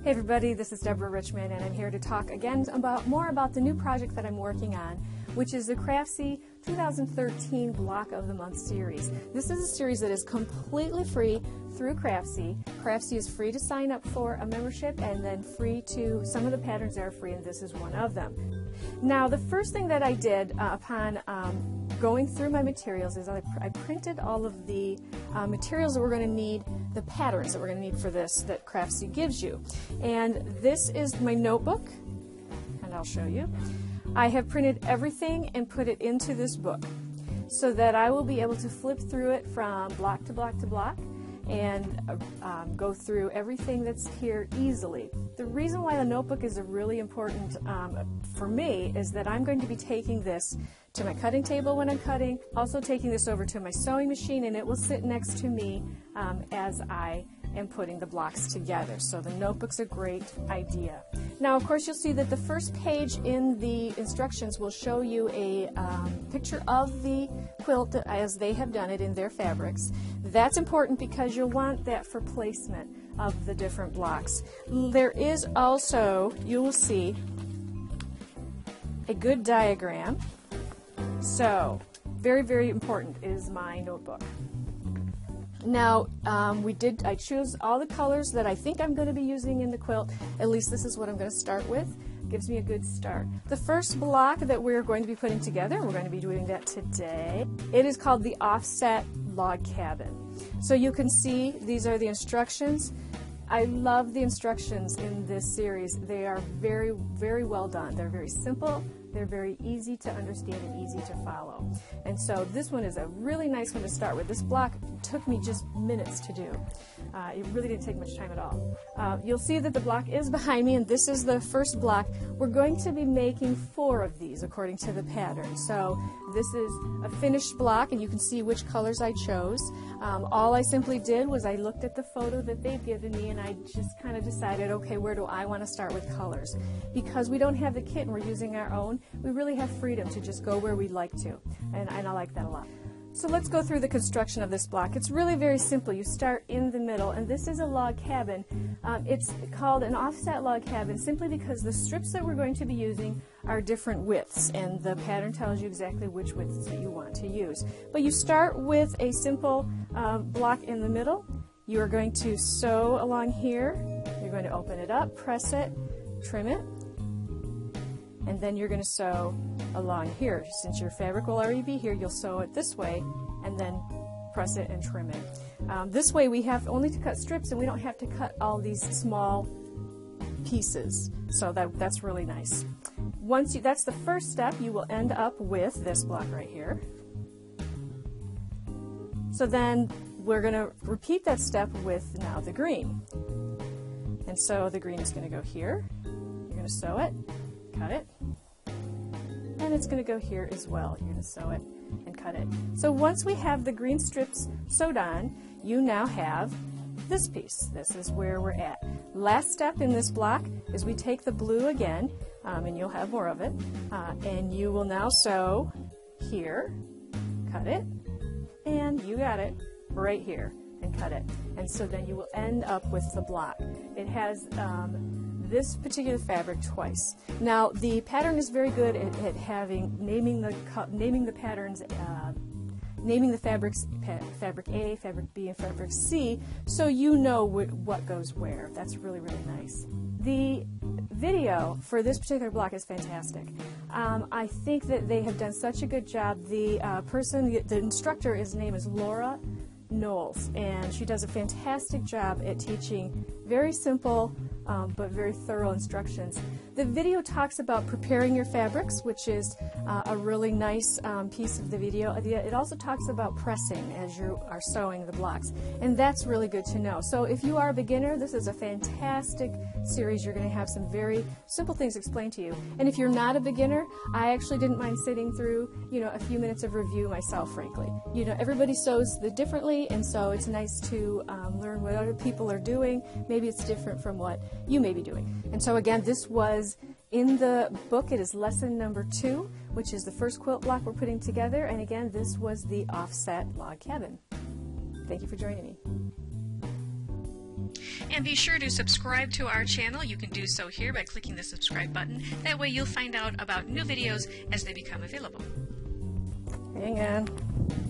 Hey everybody, this is Deborah Richmond and I'm here to talk again more about the new project that I'm working on, which is the Craftsy 2013 Block of the Month series. This is a series that is completely free through Craftsy. Craftsy is free to sign up for a membership and then free to, some of the patterns are free and this is one of them. Now the first thing that I did upon going through my materials is I printed all of the materials that we're going to need, the patterns that we're going to need for this that Craftsy gives you. And this is my notebook, and I'll show you. I have printed everything and put it into this book so that I will be able to flip through it from block to block to block and go through everything that's here easily. The reason why the notebook is really important for me is that I'm going to be taking this to my cutting table when I'm cutting, also taking this over to my sewing machine, and it will sit next to me as I am putting the blocks together. So the notebook's a great idea. Now of course you'll see that the first page in the instructions will show you a picture of the quilt as they have done it in their fabrics. That's important because you'll want that for placement of the different blocks. There is also, you will see, a good diagram. So very, very important is my notebook. Now I choose all the colors that I think I'm going to be using in the quilt. At least this is what I'm going to start with. Gives me a good start. The first block that we're going to be putting together, we're going to be doing that today, it is called the Offset Log Cabin. So you can see these are the instructions. I love the instructions in this series. They are very, very well done. They're very simple. They're very easy to understand and easy to follow. And so this one is a really nice one to start with. This block took me just minutes to do. It really didn't take much time at all. You'll see that the block is behind me, and this is the first block. We're going to be making 4 of these according to the pattern. So this is a finished block, and you can see which colors I chose. All I simply did was I looked at the photo that they've given me, and I just kind of decided, okay, where do I want to start with colors? Because we don't have the kit and we're using our own, we really have freedom to just go where we'd like to, and I like that a lot. So let's go through the construction of this block. It's really very simple. You start in the middle, and this is a log cabin. It's called an offset log cabin simply because the strips that we're going to be using are different widths, and the pattern tells you exactly which widths that you want to use. But you start with a simple block in the middle. You are going to sew along here. You're going to open it up, press it, trim it, and then you're going to sew along here. Since your fabric will already be here, you'll sew it this way and then press it and trim it. This way we have only to cut strips and we don't have to cut all these small pieces. So that's really nice. That's the first step, you will end up with this block right here. So then we're going to repeat that step with now the green. And so the green is going to go here. You're going to sew it, cut it, and it's going to go here as well. You're going to sew it and cut it. So once we have the green strips sewed on, you now have this piece. This is where we're at. Last step in this block is we take the blue again, and you'll have more of it, and you will now sew here, cut it, and you got it right here, and cut it. And so then you will end up with the block. It has this particular fabric twice. Now the pattern is very good at having naming the patterns, naming the fabrics, fabric A, fabric B, and fabric C, so you know what goes where. That's really, really nice. The video for this particular block is fantastic. I think that they have done such a good job. The instructor, his name is Laura Knowles, and she does a fantastic job at teaching very simple but very thorough instructions. The video talks about preparing your fabrics, which is a really nice piece of the video. It also talks about pressing as you are sewing the blocks, and that's really good to know. So if you are a beginner, this is a fantastic series. You're going to have some very simple things explained to you. And if you're not a beginner, I actually didn't mind sitting through, a few minutes of review myself, frankly. Everybody sews differently, and so it's nice to learn what other people are doing. Maybe it's different from what you may be doing. And so again, this was in the book. It is lesson number 2, which is the first quilt block we're putting together. And again, this was the offset log cabin. Thank you for joining me. And be sure to subscribe to our channel. You can do so here by clicking the subscribe button. That way you'll find out about new videos as they become available. Hang on.